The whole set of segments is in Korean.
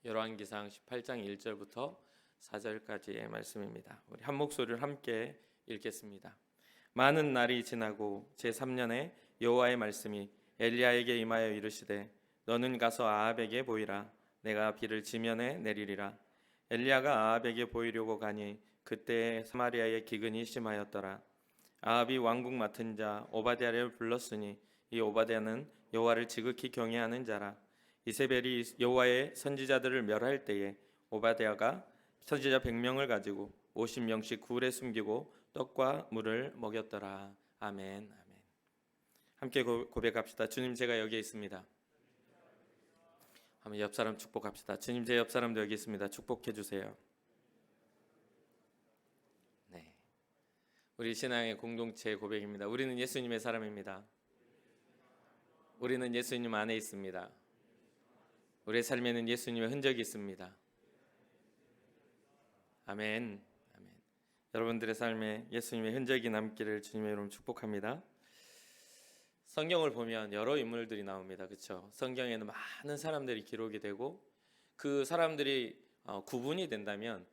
열왕기상 18장 1절부터 4절까지의 말씀입니다. 우리 한 목소리를 함께 읽겠습니다. 많은 날이 지나고 제3년에 여호와의 말씀이 엘리야에게 임하여 이르시되 너는 가서 아합에게 보이라. 내가 비를 지면에 내리리라. 엘리야가 아합에게 보이려고 가니 그때 사마리아의 기근이 심하였더라. 아합이 왕국 맡은 자 오바댜를 불렀으니 이 오바댜는 여호와를 지극히 경외하는 자라. 이세벨이 여호와의 선지자들을 멸할 때에 오바댜가 선지자 100명을 가지고 50명씩 굴에 숨기고 떡과 물을 먹였더라. 아멘. 아멘. 함께 고백합시다. 주님, 제가 여기 있습니다. 한번 옆 사람 축복합시다. 주님, 제 옆 사람도 여기 있습니다. 축복해 주세요. 네, 우리 신앙의 공동체 고백입니다. 우리는 예수님의 사람입니다. 우리는 예수님 안에 있습니다. 우리의 삶에는 예수님의 흔적이 있습니다. 아멘. 아멘. 여러분들의 삶에 예수님의 흔적이 남기를 주님의 이름으로 축복합니다. 성경을 보면 여러 인물들이 나옵니다. 그렇죠? 성경에는 많은 사람들이 기록이 되고 그 사람들이 구분이 된다면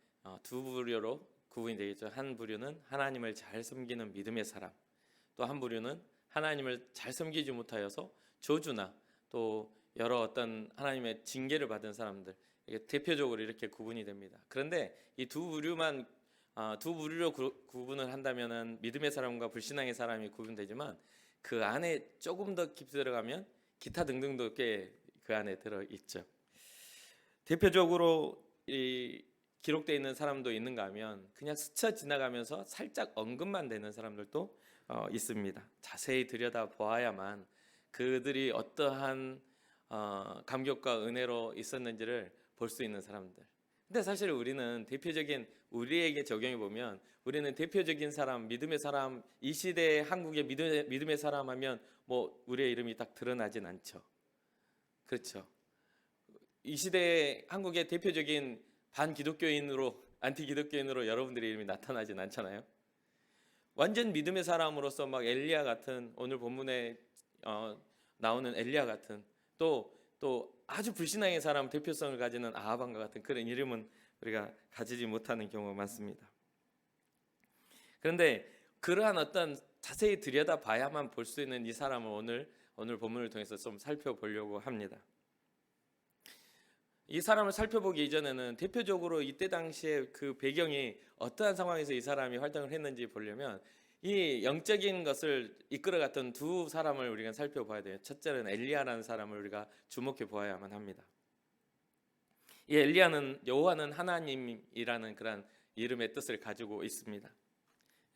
두 부류로 구분이 되겠죠. 한 부류는 하나님을 잘 섬기는 믿음의 사람, 또 한 부류는 하나님을 잘 섬기지 못하여서 저주나 또 여러 어떤 하나님의 징계를 받은 사람들, 이게 대표적으로 이렇게 구분이 됩니다. 그런데 이 두 부류로 구분을 한다면은 믿음의 사람과 불신앙의 사람이 구분되지만 그 안에 조금 더 깊이 들어가면 기타 등등도 꽤 그 안에 들어 있죠. 대표적으로 이 기록되어 있는 사람도 있는가 하면 그냥 스쳐 지나가면서 살짝 언급만 되는 사람들도 있습니다. 자세히 들여다 보아야만 그들이 어떠한 감격과 은혜로 있었는지를 볼 수 있는 사람들. 근데 사실 우리는 대표적인, 우리에게 적용해 보면 우리는 대표적인 사람, 믿음의 사람, 이 시대의 한국의 믿음의 사람 하면 뭐 우리의 이름이 딱 드러나진 않죠. 그렇죠. 이 시대의 한국의 대표적인 반기독교인으로, 안티기독교인으로 여러분들의 이름이 나타나진 않잖아요. 완전 믿음의 사람으로서 막 엘리야 같은, 오늘 본문에 나오는 엘리야 같은, 또 아주 불신앙의 사람 대표성을 가지는 아하방과 같은 그런 이름은 우리가 가지지 못하는 경우가 많습니다. 그런데 그러한 어떤 자세히 들여다 봐야만 볼 수 있는 이 사람을 오늘 본문을 통해서 좀 살펴보려고 합니다. 이 사람을 살펴보기 이전에는 대표적으로 이때 당시에 그 배경이 어떠한 상황에서 이 사람이 활동을 했는지 보려면 이 영적인 것을 이끌어갔던 두 사람을 우리가 살펴봐야 돼요. 첫째는 엘리야라는 사람을 우리가 주목해 보아야만 합니다. 이 엘리야는 여호와는 하나님이라는 그런 이름의 뜻을 가지고 있습니다.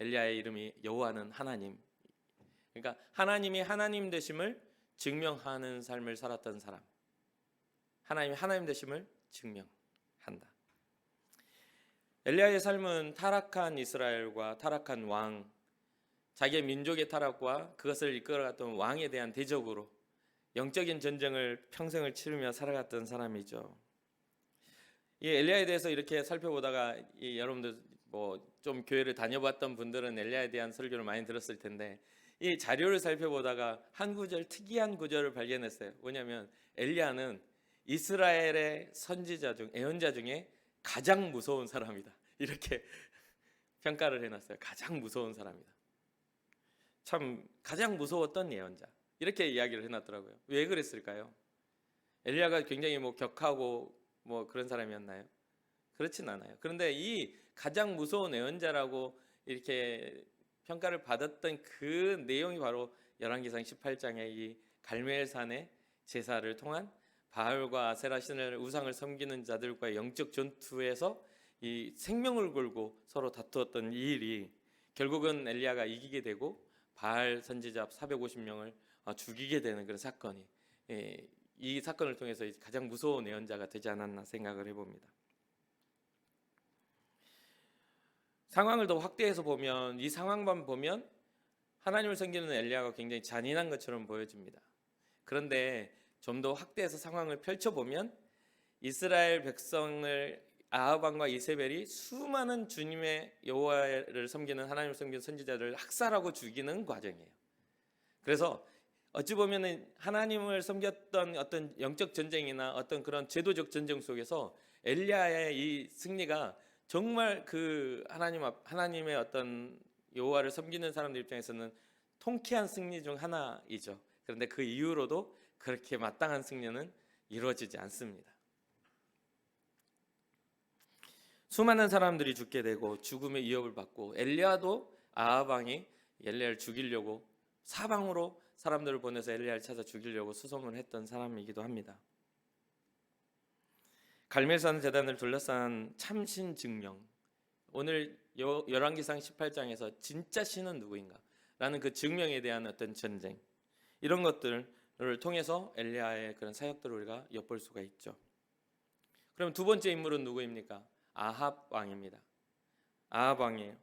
엘리야의 이름이 여호와는 하나님. 그러니까 하나님이 하나님 되심을 증명하는 삶을 살았던 사람. 하나님이 하나님 되심을 증명한다. 엘리야의 삶은 타락한 이스라엘과 타락한 왕, 자기의 민족의 타락과 그것을 이끌어갔던 왕에 대한 대적으로 영적인 전쟁을 평생을 치르며 살아갔던 사람이죠. 이 엘리야에 대해서 이렇게 살펴보다가 여러분들 뭐 좀 교회를 다녀봤던 분들은 엘리야에 대한 설교를 많이 들었을 텐데 이 자료를 살펴보다가 한 구절, 특이한 구절을 발견했어요. 뭐냐면 엘리야는 이스라엘의 선지자 중, 예언자 중에 가장 무서운 사람이다. 이렇게 평가를 해놨어요. 가장 무서운 사람이다. 참 가장 무서웠던 예언자, 이렇게 이야기를 해놨더라고요. 왜 그랬을까요? 엘리야가 굉장히 뭐 격하고 뭐 그런 사람이었나요? 그렇진 않아요. 그런데 이 가장 무서운 예언자라고 이렇게 평가를 받았던 그 내용이 바로 열왕기상 18장의 이 갈멜산의 제사를 통한 바알과 아세라 신을 우상을 섬기는 자들과의 영적 전투에서 이 생명을 걸고 서로 다투었던 이 일이 결국은 엘리야가 이기게 되고 바알 선지자 450명을 죽이게 되는 그런 사건이, 이 사건을 통해서 가장 무서운 예언자가 되지 않았나 생각을 해봅니다. 상황을 더 확대해서 보면, 이 상황만 보면 하나님을 섬기는 엘리야가 굉장히 잔인한 것처럼 보여집니다. 그런데 좀 더 확대해서 상황을 펼쳐보면 이스라엘 백성을 아합 왕과 이세벨이 수많은 주님의 여호와를 섬기는, 하나님을 섬기는 선지자들을 학살하고 죽이는 과정이에요. 그래서 어찌 보면은 하나님을 섬겼던 어떤 영적 전쟁이나 어떤 그런 제도적 전쟁 속에서 엘리야의 이 승리가 정말 그 하나님의 어떤 여호와를 섬기는 사람들 입장에서는 통쾌한 승리 중 하나이죠. 그런데 그 이후로도 그렇게 마땅한 승리는 이루어지지 않습니다. 수많은 사람들이 죽게 되고 죽음의 위협을 받고 엘리야도 아합 왕이 엘리야를 죽이려고 사방으로 사람들을 보내서 엘리야를 찾아 죽이려고 수소문했던 사람이기도 합니다. 갈멜산 제단을 둘러싼 참신 증명, 오늘 열왕기상 18장에서 진짜 신은 누구인가 라는 그 증명에 대한 어떤 전쟁, 이런 것들을 통해서 엘리야의 그런 사역들을 우리가 엿볼 수가 있죠. 그럼 두 번째 인물은 누구입니까? 아합 왕입니다. 아합 왕이에요.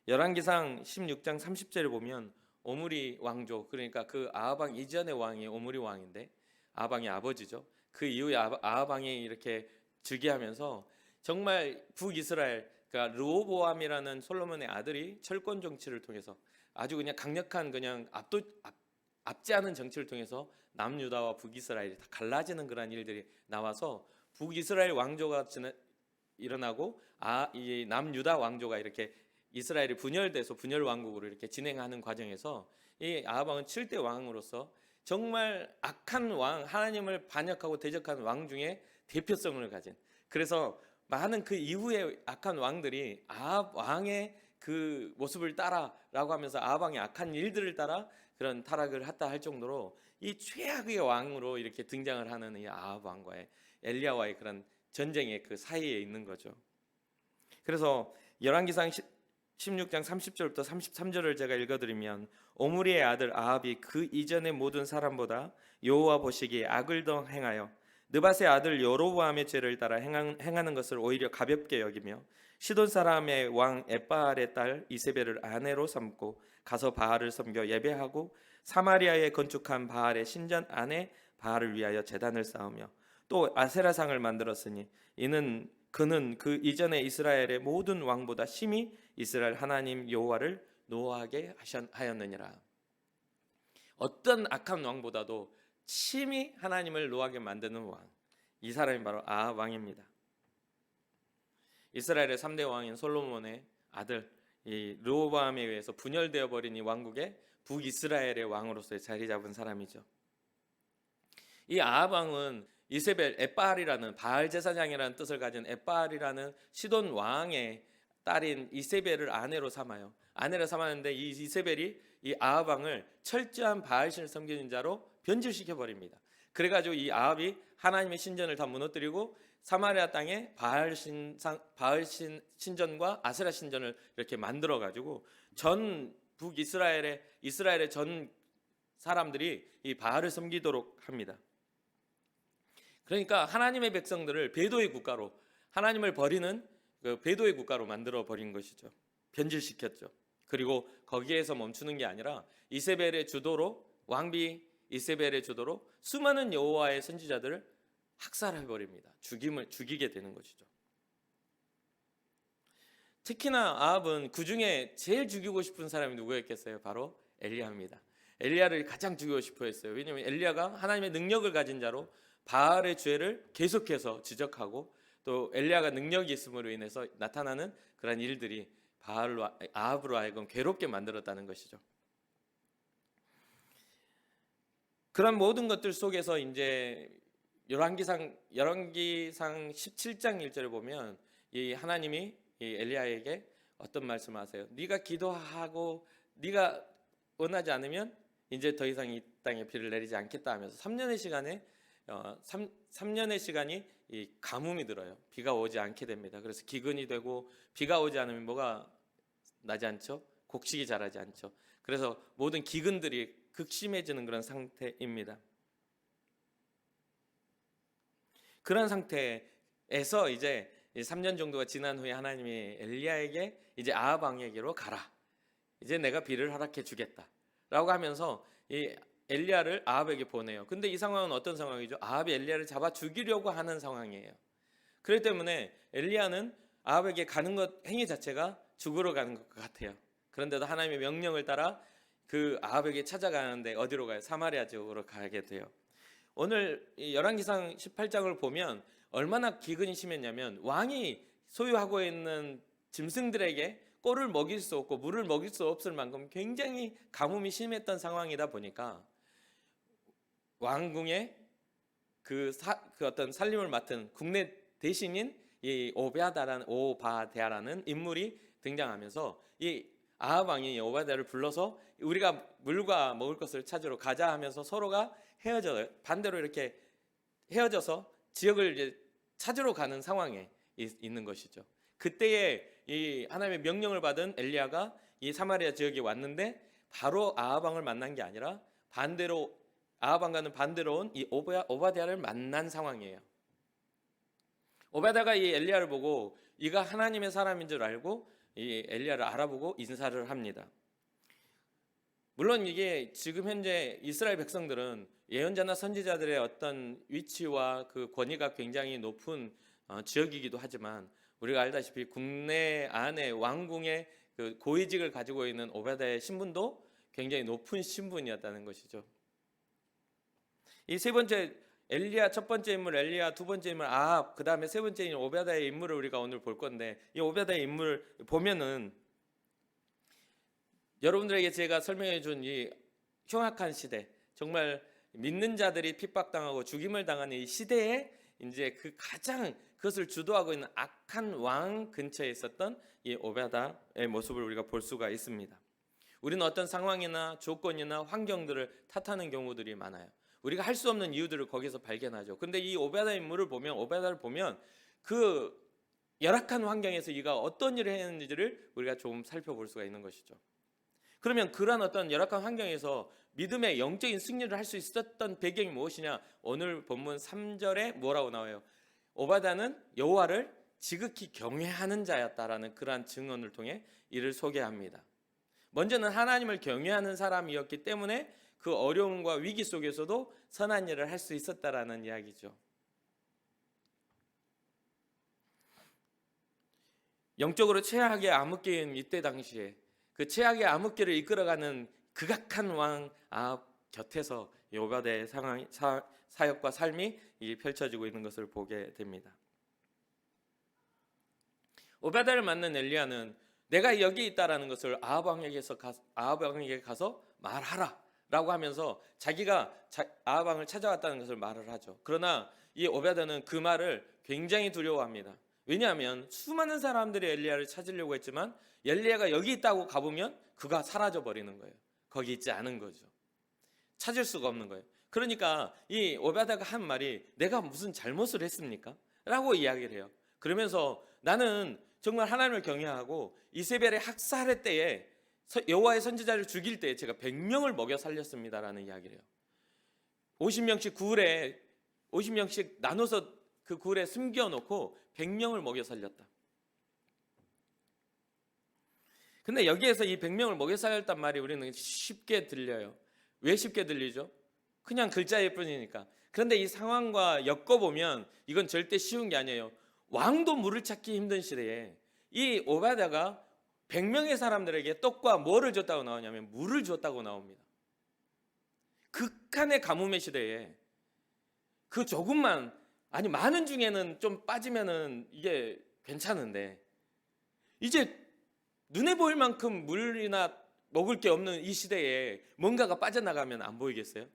열왕기상 16장 30절을 보면 오므리 왕조, 그러니까 그 아합 왕 이전의 왕이 오므리 왕인데 아합 왕의 아버지죠. 그 이후에 아합 왕이 이렇게 즉위하면서 정말 북이스라엘, 그러니까 르호보암이라는 솔로몬의 아들이 철권 정치를 통해서 아주 그냥 강력한 그냥 앞지 않은 정치를 통해서 남유다와 북이스라엘이 다 갈라지는 그런 일들이 나와서 북이스라엘 왕조가 일어나고 이 남유다 왕조가 이렇게 이스라엘이 분열돼서 분열 왕국으로 이렇게 진행하는 과정에서 이 아합 왕은 7대 왕으로서 정말 악한 왕, 하나님을 반역하고 대적하는 왕 중에 대표성을 가진, 그래서 많은 그 이후의 악한 왕들이 아합 왕의 그 모습을 따라라고 하면서 아합 왕의 악한 일들을 따라 그런 타락을 했다 할 정도로 이 최악의 왕으로 이렇게 등장을 하는 이 아합 왕과의 엘리야와의 그런 전쟁의 그 사이에 있는 거죠. 그래서 열왕기상 16장 30절부터 33절을 제가 읽어드리면 오므리의 아들 아합이 그 이전의 모든 사람보다 여호와 보시기에 악을 더 행하여 느밧의 아들 여로보암의 죄를 따라 행하는 것을 오히려 가볍게 여기며 시돈 사람의 왕 엣바알의 딸 이세벨을 아내로 삼고 가서 바알을 섬겨 예배하고 사마리아에 건축한 바알의 신전 안에 바알을 위하여 제단을 쌓으며 또 아세라상을 만들었으니 그는 그 이전에 이스라엘의 모든 왕보다 심히 이스라엘 하나님 여호와를 노하게 하였느니라. 어떤 악한 왕보다도 심히 하나님을 노하게 만드는 왕, 이 사람이 바로 아합 왕입니다. 이스라엘의 3대 왕인 솔로몬의 아들 이 르호보암에 의해서 분열되어 버린 이 왕국의 북이스라엘의 왕으로서의 자리 잡은 사람이죠. 이 아합 왕은 이세벨, 엣바알이라는 바알 제사장이라는 뜻을 가진 엣바알이라는 시돈 왕의 딸인 이세벨을 아내로 삼아요. 아내로 삼았는데 이 이세벨이 이 아합 왕을 철저한 바알신을 섬기는 자로 변질시켜 버립니다. 그래가지고 이 아합이 하나님의 신전을 다 무너뜨리고 사마리아 땅에 바알 신전과 아세라 신전을 이렇게 만들어 가지고 전 이스라엘의 전 사람들이 이 바알을 섬기도록 합니다. 그러니까 하나님의 백성들을 배도의 국가로, 하나님을 버리는 그 배도의 국가로 만들어 버린 것이죠. 변질시켰죠. 그리고 거기에서 멈추는 게 아니라 이세벨의 주도로, 왕비 이세벨의 주도로 수많은 여호와의 선지자들을 학살해 버립니다. 죽이게 되는 것이죠. 특히나 아합은 그 중에 제일 죽이고 싶은 사람이 누구였겠어요? 바로 엘리야입니다. 엘리야를 가장 죽이고 싶어 했어요. 왜냐하면 엘리야가 하나님의 능력을 가진 자로 바알의 죄를 계속해서 지적하고 또 엘리야가 능력이 있음으로 인해서 나타나는 그런 일들이 아합으로 하여금 괴롭게 만들었다는 것이죠. 그런 모든 것들 속에서 이제 열왕기상 17장 1절을 보면 이 하나님이 이 엘리야에게 어떤 말씀하세요? 네가 기도하고 네가 원하지 않으면 이제 더 이상 이 땅에 비를 내리지 않겠다 하면서 3년의 시간이 이 가뭄이 들어요. 비가 오지 않게 됩니다. 그래서 기근이 되고 비가 오지 않으면 뭐가 나지 않죠? 곡식이 자라지 않죠. 그래서 모든 기근들이 극심해지는 그런 상태입니다. 그런 상태에서 이제 3년 정도가 지난 후에 하나님이 엘리야에게 이제 아합 왕에게로 가라. 이제 내가 비를 허락해 주겠다라고 하면서 이 엘리야를 아합에게 보내요. 근데 이 상황은 어떤 상황이죠? 아합이 엘리야를 잡아 죽이려고 하는 상황이에요. 그렇기 때문에 엘리야는 아합에게 가는 것 행위 자체가 죽으러 가는 것 같아요. 그런데도 하나님의 명령을 따라 그 아합에게 찾아가는데 어디로 가요? 사마리아 지역으로 가게 돼요. 오늘 열왕기상 18장을 보면 얼마나 기근이 심했냐면 왕이 소유하고 있는 짐승들에게 꼴을 먹일 수 없고 물을 먹일 수 없을 만큼 굉장히 가뭄이 심했던 상황이다 보니까 왕궁의 그 어떤 살림을 맡은 국내 대신인 이 오바댜라는 인물이 등장하면서 이 아합 왕이 오바댜를 불러서 우리가 물과 먹을 것을 찾으러 가자 하면서 서로가 반대로 이렇게 헤어져서 지역을 이제 찾으러 가는 상황에 있는 것이죠. 그때에 이 하나님의 명령을 받은 엘리야가 이 사마리아 지역에 왔는데 바로 아합 왕을 만난 게 아니라 반대로 아합 왕과는 반대로 온 이 오바댜를 만난 상황이에요. 오바댜가 이 엘리야를 보고 이가 하나님의 사람인 줄 알고 이 엘리야를 알아보고 인사를 합니다. 물론 이게 지금 현재 이스라엘 백성들은 예언자나 선지자들의 어떤 위치와 그 권위가 굉장히 높은 지역이기도 하지만 우리가 알다시피 국내 안에 왕궁의 그 고위직을 가지고 있는 오바댜의 신분도 굉장히 높은 신분이었다는 것이죠. 이 세 번째 엘리야 첫 번째 인물 엘리야, 두 번째 인물 아합, 그 다음에 세 번째 인물 오바댜의 인물을 우리가 오늘 볼 건데 이 오바댜의 인물을 보면은 여러분들에게 제가 설명해 준 이 흉악한 시대, 정말 믿는 자들이 핍박당하고 죽임을 당하는 이 시대에 이제 그 가장 그것을 주도하고 있는 악한 왕 근처에 있었던 이 오바댜의 모습을 우리가 볼 수가 있습니다. 우리는 어떤 상황이나 조건이나 환경들을 탓하는 경우들이 많아요. 우리가 할 수 없는 이유들을 거기서 발견하죠. 근데 이 오바댜 인물을 보면 오바댜를 보면 그 열악한 환경에서 이가 어떤 일을 했는지를 우리가 좀 살펴볼 수가 있는 것이죠. 그러면 그러한 어떤 열악한 환경에서 믿음의 영적인 승리를 할 수 있었던 배경이 무엇이냐? 오늘 본문 3절에 뭐라고 나와요? 오바댜는 여호와를 지극히 경외하는 자였다라는 그러한 증언을 통해 이를 소개합니다. 먼저는 하나님을 경외하는 사람이었기 때문에 그 어려움과 위기 속에서도 선한 일을 할 수 있었다라는 이야기죠. 영적으로 최악의 암흑기인 이때 당시에 그 최악의 암흑기를 이끌어가는 극악한 왕 아합 곁에서 오바댜의 사역과 삶이 펼쳐지고 있는 것을 보게 됩니다. 오바댜를 만난 엘리야는 내가 여기 있다라는 것을 아합 왕에게 가서 말하라 라고 하면서 자기가 아합 왕을 찾아왔다는 것을 말을 하죠. 그러나 이 오바댜는 그 말을 굉장히 두려워합니다. 왜냐하면 수많은 사람들이 엘리야를 찾으려고 했지만 엘리야가 여기 있다고 가보면 그가 사라져 버리는 거예요. 거기 있지 않은 거죠. 찾을 수가 없는 거예요. 그러니까 이 오바댜가 한 말이 내가 무슨 잘못을 했습니까? 라고 이야기를 해요. 그러면서 나는 정말 하나님을 경외하고 이세벨의 학살의 때에 여호와의 선지자를 죽일 때에 제가 100명을 먹여 살렸습니다라는 이야기를 해요. 50명씩 나눠서 그 굴에 숨겨놓고 100명을 먹여 살렸다. 근데 여기에서 이 100명을 먹여 살렸단 말이 우리는 쉽게 들려요. 왜 쉽게 들리죠? 그냥 글자일 뿐이니까. 그런데 이 상황과 엮어보면 이건 절대 쉬운 게 아니에요. 왕도 물을 찾기 힘든 시대에 이 오바댜가 100명의 사람들에게 떡과 뭐를 줬다고 나오냐면 물을 줬다고 나옵니다. 극한의 가뭄의 시대에 그 조금만, 아니 많은 중에는 좀 빠지면은 이게 괜찮은데 이제 눈에 보일 만큼 물이나 먹을 게 없는 이 시대에 뭔가가 빠져나가면 안 보이겠어요?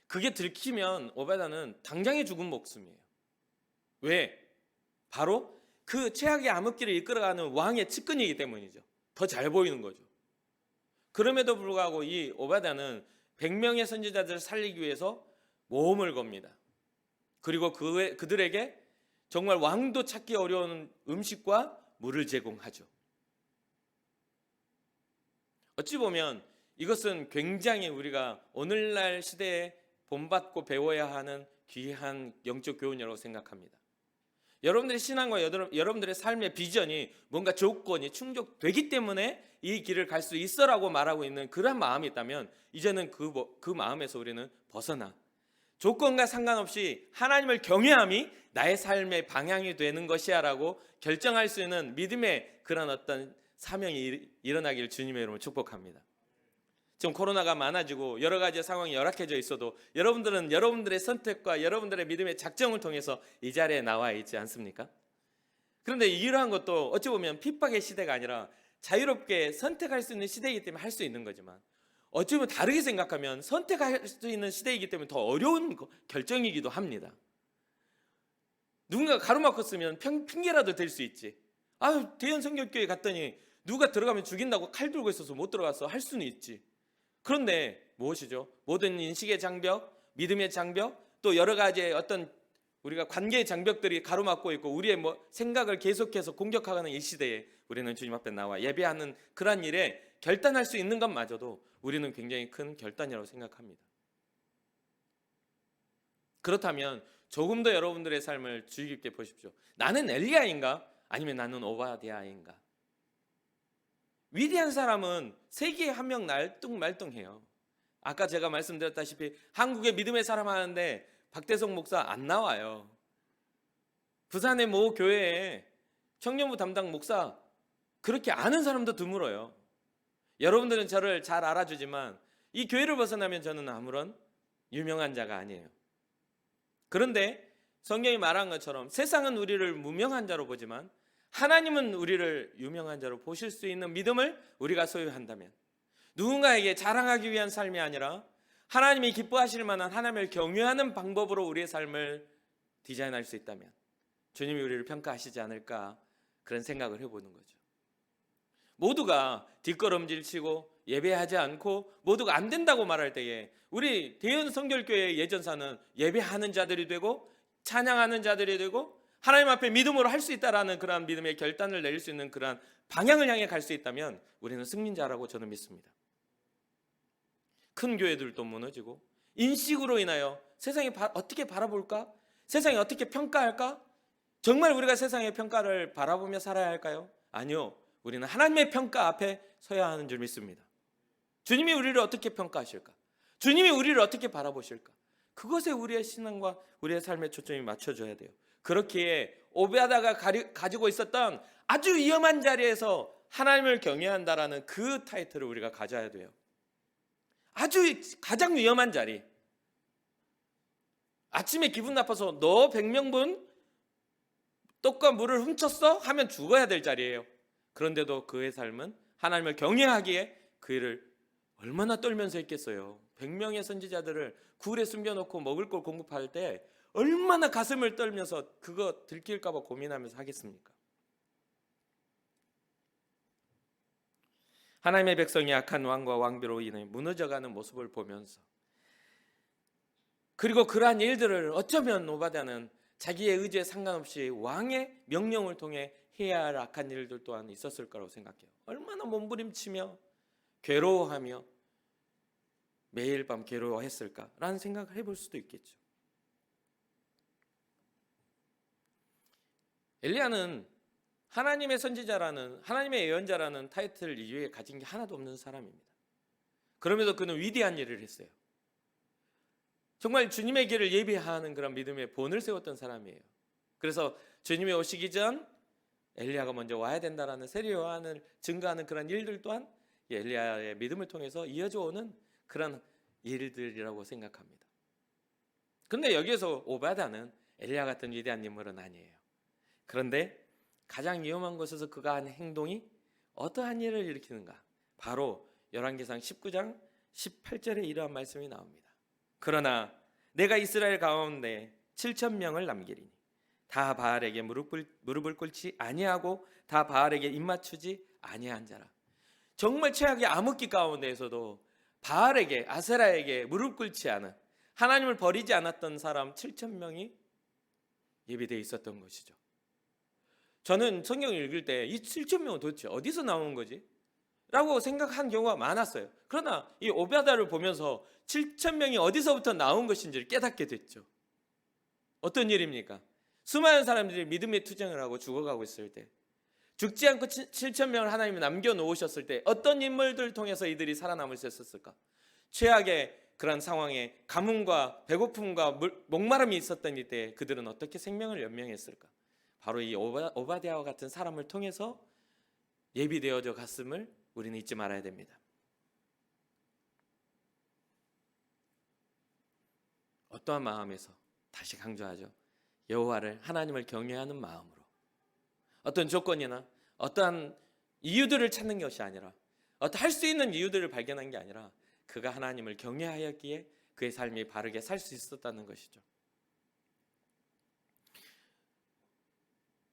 그게 들키면 오바댜는 당장에 죽은 목숨이에요. 왜? 바로 그 최악의 암흑기를 이끌어가는 왕의 측근이기 때문이죠. 더 잘 보이는 거죠. 그럼에도 불구하고 이 오바댜는 100명의 선지자들을 살리기 위해서 모험을 겁니다. 그리고 그들에게 정말 왕도 찾기 어려운 음식과 물을 제공하죠. 어찌 보면 이것은 굉장히 우리가 오늘날 시대에 본받고 배워야 하는 귀한 영적 교훈이라고 생각합니다. 여러분들의 신앙과 여러분들의 삶의 비전이 뭔가 조건이 충족되기 때문에 이 길을 갈 수 있어라고 말하고 있는 그런 마음이 있다면 이제는 그 마음에서 우리는 벗어나 조건과 상관없이 하나님을 경외함이 나의 삶의 방향이 되는 것이야 라고 결정할 수 있는 믿음의 그런 어떤 사명이 일어나기를 주님의 이름으로 축복합니다. 지금 코로나가 많아지고 여러 가지 상황이 열악해져 있어도 여러분들은 여러분들의 선택과 여러분들의 믿음의 작정을 통해서 이 자리에 나와 있지 않습니까? 그런데 이러한 것도 어찌 보면 핍박의 시대가 아니라 자유롭게 선택할 수 있는 시대이기 때문에 할 수 있는 거지만, 어찌 보면 다르게 생각하면 선택할 수 있는 시대이기 때문에 더 어려운 결정이기도 합니다. 누군가 가로막고 쓰면 핑계라도 될 수 있지. 대현 성결교회 갔더니 누가 들어가면 죽인다고 칼 들고 있어서 못 들어가서 할 수는 있지. 그런데 무엇이죠? 모든 인식의 장벽, 믿음의 장벽, 또 여러 가지의 어떤 우리가 관계의 장벽들이 가로막고 있고 우리의 생각을 계속해서 공격하는 이 시대에 우리는 주님 앞에 나와 예배하는 그런 일에 결단할 수 있는 것마저도 우리는 굉장히 큰 결단이라고 생각합니다. 그렇다면 조금 더 여러분들의 삶을 주의 깊게 보십시오. 나는 엘리야인가? 아니면 나는 오바댜인가? 위대한 사람은 세계에 한 명 날뚱말뚱해요. 아까 제가 말씀드렸다시피 한국의 믿음의 사람 하는데 박대성 목사 안 나와요. 부산의 모 교회에 청년부 담당 목사 그렇게 아는 사람도 드물어요. 여러분들은 저를 잘 알아주지만 이 교회를 벗어나면 저는 아무런 유명한 자가 아니에요. 그런데 성경이 말한 것처럼 세상은 우리를 무명한 자로 보지만 하나님은 우리를 유명한 자로 보실 수 있는 믿음을 우리가 소유한다면, 누군가에게 자랑하기 위한 삶이 아니라 하나님이 기뻐하실 만한 하나님을 경외하는 방법으로 우리의 삶을 디자인할 수 있다면 주님이 우리를 평가하시지 않을까, 그런 생각을 해보는 거죠. 모두가 뒷걸음질 치고 예배하지 않고 모두가 안 된다고 말할 때에 우리 대현 성결교회의 예전사는 예배하는 자들이 되고 찬양하는 자들이 되고 하나님 앞에 믿음으로 할 수 있다라는 그러한 믿음의 결단을 내릴 수 있는 그러한 방향을 향해 갈 수 있다면 우리는 승리자라고 저는 믿습니다. 큰 교회들도 무너지고 인식으로 인하여 세상이 어떻게 바라볼까? 세상이 어떻게 평가할까? 정말 우리가 세상의 평가를 바라보며 살아야 할까요? 아니요. 우리는 하나님의 평가 앞에 서야 하는 줄 믿습니다. 주님이 우리를 어떻게 평가하실까? 주님이 우리를 어떻게 바라보실까? 그것에 우리의 신앙과 우리의 삶의 초점이 맞춰져야 돼요. 그렇기에 오베아다가 가지고 있었던 아주 위험한 자리에서 하나님을 경외한다라는 그 타이틀을 우리가 가져야 돼요. 아주 가장 위험한 자리. 아침에 기분 나빠서 너 100명분 떡과 물을 훔쳤어? 하면 죽어야 될 자리예요. 그런데도 그의 삶은 하나님을 경외하기에 그 일을 얼마나 떨면서 했겠어요. 100명의 선지자들을 굴에 숨겨놓고 먹을 걸 공급할 때 얼마나 가슴을 떨면서 그거 들킬까 봐 고민하면서 하겠습니까? 하나님의 백성이 악한 왕과 왕비로 인해 무너져가는 모습을 보면서, 그리고 그러한 일들을 어쩌면 오바댜는 자기의 의지에 상관없이 왕의 명령을 통해 해야 할 악한 일들 또한 있었을 거라고 생각해요. 얼마나 몸부림치며 괴로워하며 매일 밤 괴로워했을까라는 생각을 해볼 수도 있겠죠. 엘리야는 하나님의 선지자라는, 하나님의 예언자라는 타이틀 이외에 가진 게 하나도 없는 사람입니다. 그럼에도 그는 위대한 일을 했어요. 정말 주님의 길을 예비하는 그런 믿음의 본을 세웠던 사람이에요. 그래서 주님이 오시기 전 엘리야가 먼저 와야 된다라는 세례 요한을 증거하는 그런 일들 또한 엘리야의 믿음을 통해서 이어져 오는 그런 일들이라고 생각합니다. 그런데 여기에서 오바댜는 엘리야 같은 위대한 인물은 아니에요. 그런데 가장 위험한 곳에서 그가 한 행동이 어떠한 일을 일으키는가? 바로 열왕기상 19장 18절에 이러한 말씀이 나옵니다. 그러나 내가 이스라엘 가운데 7,000명을 남기리니 다 바알에게 무릎을 꿇지 아니하고 다 바알에게 입맞추지 아니한 자라. 정말 최악의 암흑기 가운데에서도 바알에게, 아세라에게 무릎 꿇지 않은, 하나님을 버리지 않았던 사람 7,000명이 예비되어 있었던 것이죠. 저는 성경을 읽을 때 이 7,000명은 도대체 어디서 나온 거지? 라고 생각한 경우가 많았어요. 그러나 이 오베아다를 보면서 7,000명이 어디서부터 나온 것인지를 깨닫게 됐죠. 어떤 일입니까? 수많은 사람들이 믿음의 투쟁을 하고 죽어가고 있을 때, 죽지 않고 7,000명을 하나님이 남겨놓으셨을 때 어떤 인물들을 통해서 이들이 살아남을 수 있었을까? 최악의 그런 상황에 가뭄과 배고픔과 목마름이 있었던 이때 그들은 어떻게 생명을 연명했을까? 바로 이 오바댜와 같은 사람을 통해서 예비되어져 갔음을 우리는 잊지 말아야 됩니다. 어떠한 마음에서, 다시 강조하죠, 여호와를, 하나님을 경외하는 마음으로, 어떤 조건이나 어떠한 이유들을 찾는 것이 아니라, 할 수 있는 이유들을 발견한 게 아니라 그가 하나님을 경외하였기에 그의 삶이 바르게 살 수 있었다는 것이죠.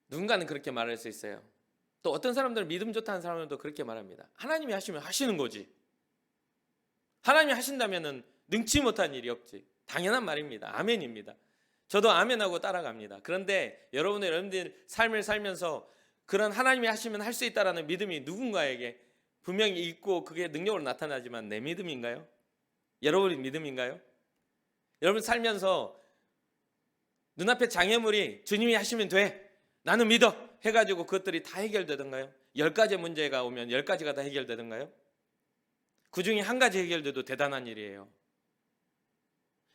누군가는 그렇게 말할 수 있어요. 또 어떤 사람들은, 믿음 좋다는 사람들도 그렇게 말합니다. 하나님이 하시면 하시는 거지. 하나님이 하신다면 능치 못한 일이 없지. 당연한 말입니다. 아멘입니다. 저도 아멘하고 따라갑니다. 그런데 여러분들 삶을 살면서 그런 하나님이 하시면 할 수 있다라는 믿음이 누군가에게 분명히 있고 그게 능력으로 나타나지만 내 믿음인가요? 여러분의 믿음인가요? 여러분 살면서 눈앞에 장애물이 주님이 하시면 돼, 나는 믿어 해가지고 그것들이 다 해결되던가요? 10가지 문제가 오면 10가지가 다 해결되던가요? 그 중에 한 가지 해결돼도 대단한 일이에요.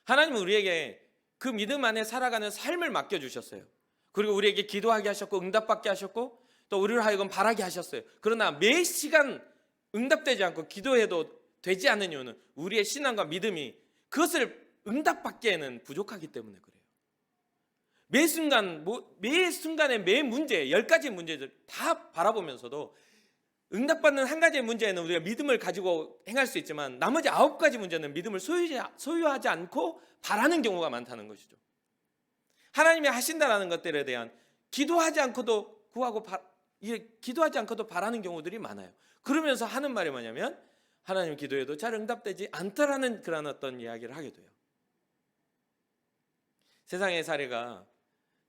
하나님은 우리에게 그 믿음 안에 살아가는 삶을 맡겨주셨어요. 그리고 우리에게 기도하게 하셨고 응답받게 하셨고 또 우리를 하여금 바라게 하셨어요. 그러나 매 시간 응답되지 않고 기도해도 되지 않는 이유는 우리의 신앙과 믿음이 그것을 응답받기에는 부족하기 때문에 그래요. 매 순간의 매 문제, 10가지 문제들 다 바라보면서도 응답받는 한 가지의 문제에는 우리가 믿음을 가지고 행할 수 있지만 나머지 9가지 문제는 믿음을 소유하지 않고 바라는 경우가 많다는 것이죠. 하나님이 하신다라는 것들에 대한 기도하지 않고도 바라는 경우들이 많아요. 그러면서 하는 말이 뭐냐면 하나님 기도해도 잘 응답되지 않더라는 그런 어떤 이야기를 하게 돼요. 세상의 사례가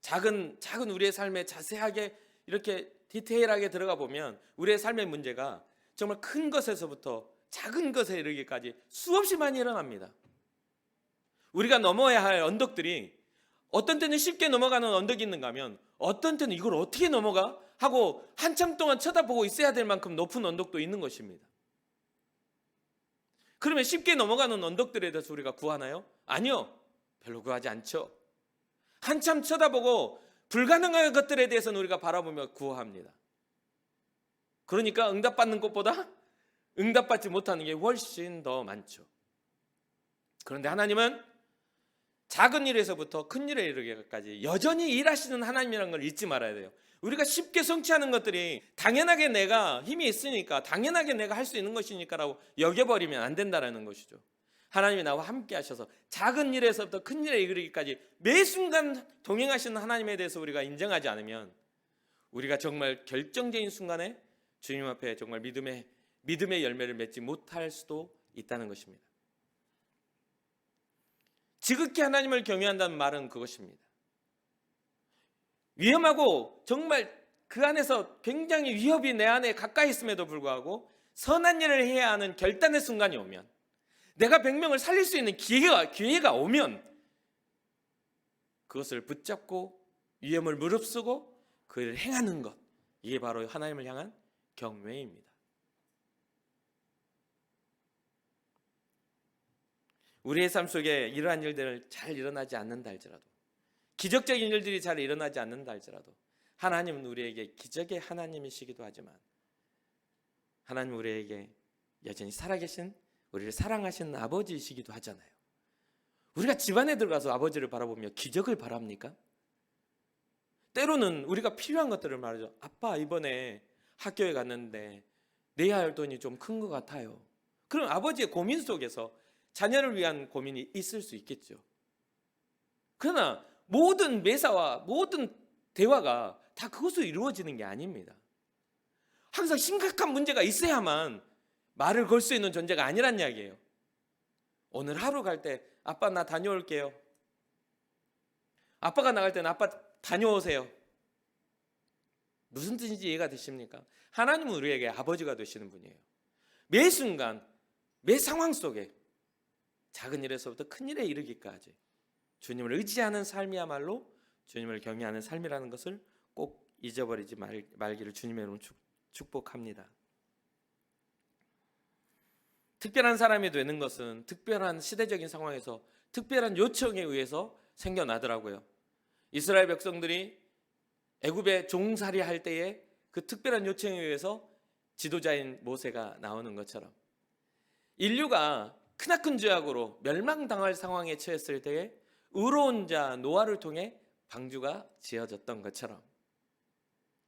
작은 우리의 삶에 자세하게 이렇게 디테일하게 들어가 보면 우리의 삶의 문제가 정말 큰 것에서부터 작은 것에 이르기까지 수없이 많이 일어납니다. 우리가 넘어야 할 언덕들이 어떤 때는 쉽게 넘어가는 언덕이 있는가 하면 어떤 때는 이걸 어떻게 넘어가? 하고 한참 동안 쳐다보고 있어야 될 만큼 높은 언덕도 있는 것입니다. 그러면 쉽게 넘어가는 언덕들에 대해서 우리가 구하나요? 아니요. 별로 구하지 않죠. 한참 쳐다보고 불가능한 것들에 대해서는 우리가 바라보며 구합니다. 그러니까 응답받는 것보다 응답받지 못하는 게 훨씬 더 많죠. 그런데 하나님은 작은 일에서부터 큰 일에 이르기까지 여전히 일하시는 하나님이라는 걸 잊지 말아야 돼요. 우리가 쉽게 성취하는 것들이 당연하게 내가 힘이 있으니까, 당연하게 내가 할 수 있는 것이니까라고 여겨버리면 안 된다는 것이죠. 하나님이 나와 함께 하셔서 작은 일에서부터 큰 일에 이르기까지 매 순간 동행하시는 하나님에 대해서 우리가 인정하지 않으면 우리가 정말 결정적인 순간에 주님 앞에 정말 믿음의 열매를 맺지 못할 수도 있다는 것입니다. 지극히 하나님을 경외한다는 말은 그것입니다. 위험하고 정말 그 안에서 굉장히 위협이 내 안에 가까이 있음에도 불구하고 선한 일을 해야 하는 결단의 순간이 오면, 내가 100명을 살릴 수 있는 기회가 오면 그것을 붙잡고 위험을 무릅쓰고 그 일을 행하는 것, 이게 바로 하나님을 향한 경외입니다. 우리의 삶 속에 이러한 일들을 잘 일어나지 않는다 할지라도, 기적적인 일들이 잘 일어나지 않는다 할지라도 하나님은 우리에게 기적의 하나님이시기도 하지만 하나님은 우리에게 여전히 살아계신, 우리를 사랑하시는 아버지이시기도 하잖아요. 우리가 집안에 들어가서 아버지를 바라보며 기적을 바랍니까? 때로는 우리가 필요한 것들을 말하죠. 아빠 이번에 학교에 갔는데 내야 할 돈이 좀 큰 것 같아요. 그럼 아버지의 고민 속에서 자녀를 위한 고민이 있을 수 있겠죠. 그러나 모든 매사와 모든 대화가 다 그것으로 이루어지는 게 아닙니다. 항상 심각한 문제가 있어야만 말을 걸 수 있는 존재가 아니란 이야기예요. 오늘 하루 갈 때 아빠 나 다녀올게요. 아빠가 나갈 때는 아빠 다녀오세요. 무슨 뜻인지 이해가 되십니까? 하나님은 우리에게 아버지가 되시는 분이에요. 매 순간 매 상황 속에 작은 일에서부터 큰 일에 이르기까지 주님을 의지하는 삶이야말로 주님을 경외하는 삶이라는 것을 꼭 잊어버리지 말기를 주님의 이름으로 축복합니다. 특별한 사람이 되는 것은 특별한 시대적인 상황에서 특별한 요청에 의해서 생겨나더라고요. 이스라엘 백성들이 애굽에 종살이 할 때에 그 특별한 요청에 의해서 지도자인 모세가 나오는 것처럼 인류가 크나큰 죄악으로 멸망당할 상황에 처했을 때에 의로운 자 노아를 통해 방주가 지어졌던 것처럼,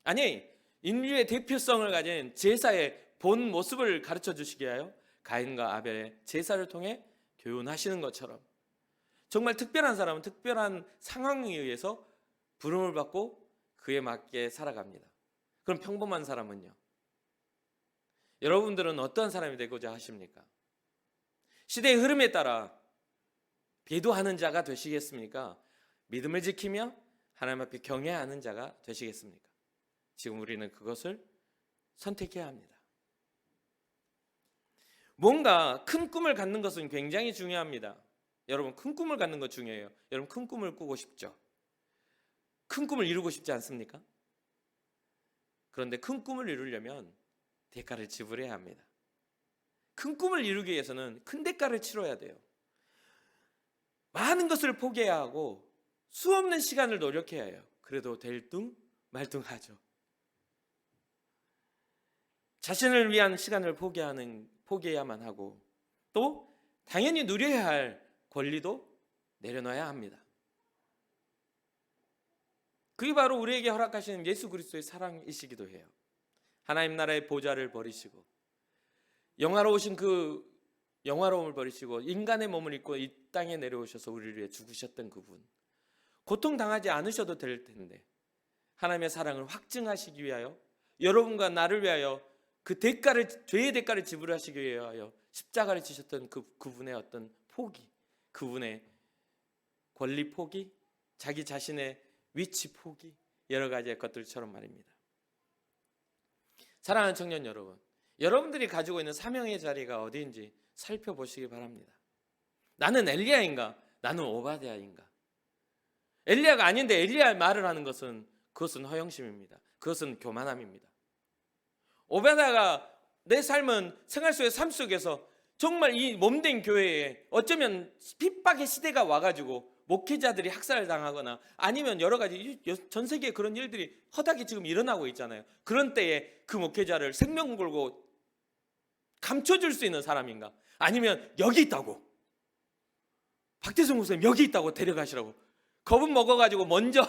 아니 인류의 대표성을 가진 제사의 본 모습을 가르쳐 주시기 위하여 가인과 아벨의 제사를 통해 교훈하시는 것처럼, 정말 특별한 사람은 특별한 상황에 의해서 부름을 받고 그에 맞게 살아갑니다. 그럼 평범한 사람은요? 여러분들은 어떤 사람이 되고자 하십니까? 시대의 흐름에 따라 배도하는 자가 되시겠습니까? 믿음을 지키며 하나님 앞에 경외하는 자가 되시겠습니까? 지금 우리는 그것을 선택해야 합니다. 뭔가 큰 꿈을 갖는 것은 굉장히 중요합니다. 여러분, 큰 꿈을 갖는 것 중요해요. 여러분, 큰 꿈을 꾸고 싶죠? 큰 꿈을 이루고 싶지 않습니까? 그런데 큰 꿈을 이루려면 대가를 지불해야 합니다. 큰 꿈을 이루기 위해서는 큰 대가를 치러야 돼요. 많은 것을 포기해야 하고 수없는 시간을 노력해야 해요. 그래도 될 둥 말둥하죠. 자신을 위한 시간을 포기해야만 하고, 또 당연히 누려야 할 권리도 내려놔야 합니다. 그게 바로 우리에게 허락하시는 예수 그리스도의 사랑이시기도 해요. 하나님 나라의 보좌를 버리시고 영화로우신 그 영화로움을 버리시고 인간의 몸을 입고 이 땅에 내려오셔서 우리를 위해 죽으셨던 그분, 고통당하지 않으셔도 될 텐데 하나님의 사랑을 확증하시기 위하여, 여러분과 나를 위하여 그 대가를, 죄의 대가를 지불하시기 위하여 십자가를 지셨던 그분의 어떤 포기, 그분의 권리 포기, 자기 자신의 위치 포기, 여러 가지의 것들처럼 말입니다. 사랑하는 청년 여러분, 여러분들이 가지고 있는 사명의 자리가 어디인지 살펴보시기 바랍니다. 나는 엘리야인가? 나는 오바댜인가? 엘리야가 아닌데 엘리야 말을 하는 것은, 그것은 허영심입니다. 그것은 교만함입니다. 오바댜가 내 삶은 생활 속의 삶 속에서 정말 이 몸된 교회에 어쩌면 핍박의 시대가 와가지고 목회자들이 학살을 당하거나 아니면 여러 가지 전 세계에 그런 일들이 허다하게 지금 일어나고 있잖아요. 그런 때에 그 목회자를 생명 걸고 감춰줄 수 있는 사람인가? 아니면 여기 있다고, 박태성 목사님 여기 있다고 데려가시라고 겁은 먹어가지고 먼저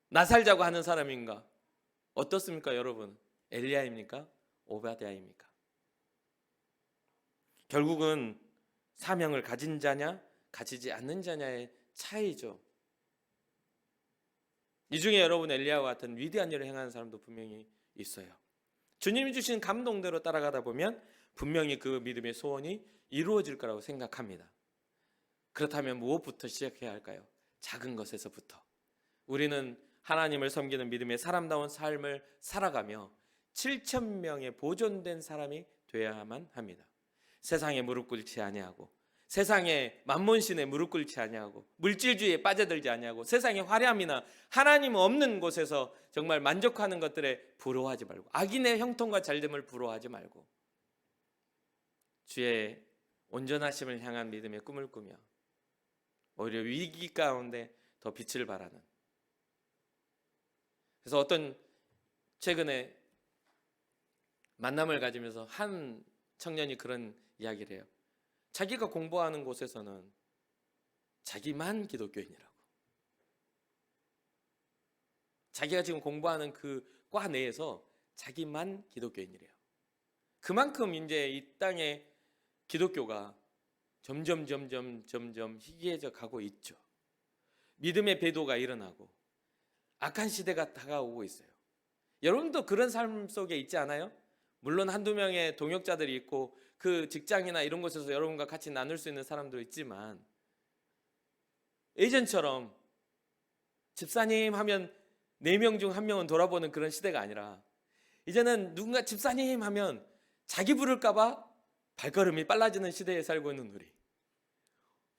나살자고 하는 사람인가? 어떻습니까 여러분? 엘리야입니까? 오바댜입니까? 결국은 사명을 가진 자냐 가지지 않는 자냐의 차이죠. 이 중에 여러분 엘리야와 같은 위대한 일을 행하는 사람도 분명히 있어요. 주님이 주신 감동대로 따라가다 보면 분명히 그 믿음의 소원이 이루어질 거라고 생각합니다. 그렇다면 무엇부터 시작해야 할까요? 작은 것에서부터. 우리는 하나님을 섬기는 믿음의 사람다운 삶을 살아가며 7,000명의 보존된 사람이 되어야만 합니다. 세상에 무릎 꿇지 아니하고, 세상에 만몬신에 무릎 꿇지 아니하고, 물질주의에 빠져들지 아니하고, 세상의 화려함이나 하나님 없는 곳에서 정말 만족하는 것들에 부러워하지 말고, 악인의 형통과 잘됨을 부러워하지 말고, 주의 온전하심을 향한 믿음의 꿈을 꾸며 오히려 위기 가운데 더 빛을 발하는. 그래서 어떤 최근에 만남을 가지면서 한 청년이 그런 이야기를 해요. 자기가 공부하는 곳에서는 자기만 기독교인이라고. 자기가 지금 공부하는 그 과 내에서 자기만 기독교인이래요. 그만큼 이제 이 땅에 기독교가 점점 희귀해져 가고 있죠. 믿음의 배도가 일어나고 악한 시대가 다가오고 있어요. 여러분도 그런 삶 속에 있지 않아요? 물론 한두 명의 동역자들이 있고 그 직장이나 이런 곳에서 여러분과 같이 나눌 수 있는 사람도 있지만, 예전처럼 집사님 하면 4명 중 1명은 돌아보는 그런 시대가 아니라, 이제는 누군가 집사님 하면 자기 부를까봐 발걸음이 빨라지는 시대에 살고 있는 우리.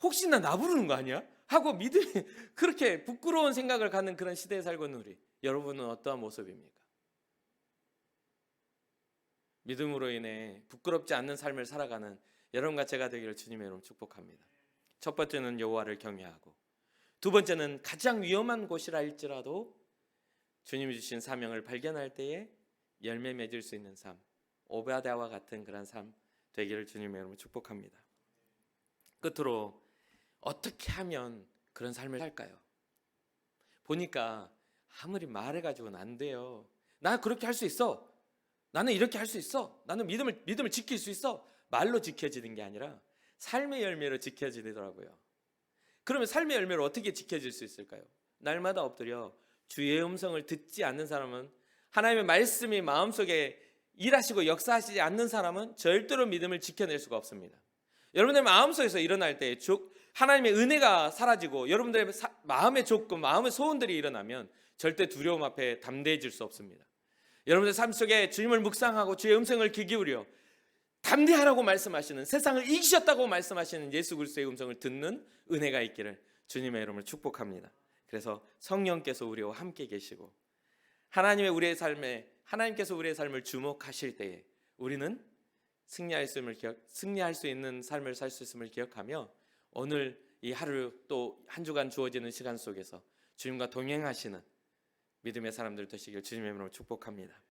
혹시나 나 부르는 거 아니야? 하고 믿음이 그렇게 부끄러운 생각을 갖는 그런 시대에 살고 있는 우리. 여러분은 어떠한 모습입니까? 믿음으로 인해 부끄럽지 않는 삶을 살아가는 여러분과 제가 되기를 주님의 이름으로 축복합니다. 첫 번째는 여호와를 경외하고, 두 번째는 가장 위험한 곳이라 할지라도 주님이 주신 사명을 발견할 때에 열매 맺을 수 있는 삶, 오바댜와 같은 그런 삶 되기를 주님의 이름으로 축복합니다. 끝으로 어떻게 하면 그런 삶을 살까요? 보니까 아무리 말해가지고는 안 돼요. 나 그렇게 할 수 있어. 나는 이렇게 할 수 있어. 나는 믿음을 지킬 수 있어. 말로 지켜지는 게 아니라 삶의 열매로 지켜지더라고요. 그러면 삶의 열매로 어떻게 지켜질 수 있을까요? 날마다 엎드려 주의 음성을 듣지 않는 사람은, 하나님의 말씀이 마음속에 일하시고 역사하시지 않는 사람은 절대로 믿음을 지켜낼 수가 없습니다. 여러분들 마음속에서 일어날 때 하나님의 은혜가 사라지고 여러분들의 마음의 조건, 마음의 소원들이 일어나면 절대 두려움 앞에 담대해질 수 없습니다. 여러분들 삶 속에 주님을 묵상하고 주의 음성을 귀 기울여 담대하라고 말씀하시는, 세상을 이기셨다고 말씀하시는 예수 그리스도의 음성을 듣는 은혜가 있기를 주님의 이름으로 축복합니다. 그래서 성령께서 우리와 함께 계시고 하나님께서 우리의 삶을 주목하실 때에 우리는 승리할 수 있는 삶을 살 수 있음을 기억하며 오늘 이 하루 또 한 주간 주어지는 시간 속에서 주님과 동행하시는 믿음의 사람들 되시길 주님의 이름으로 축복합니다.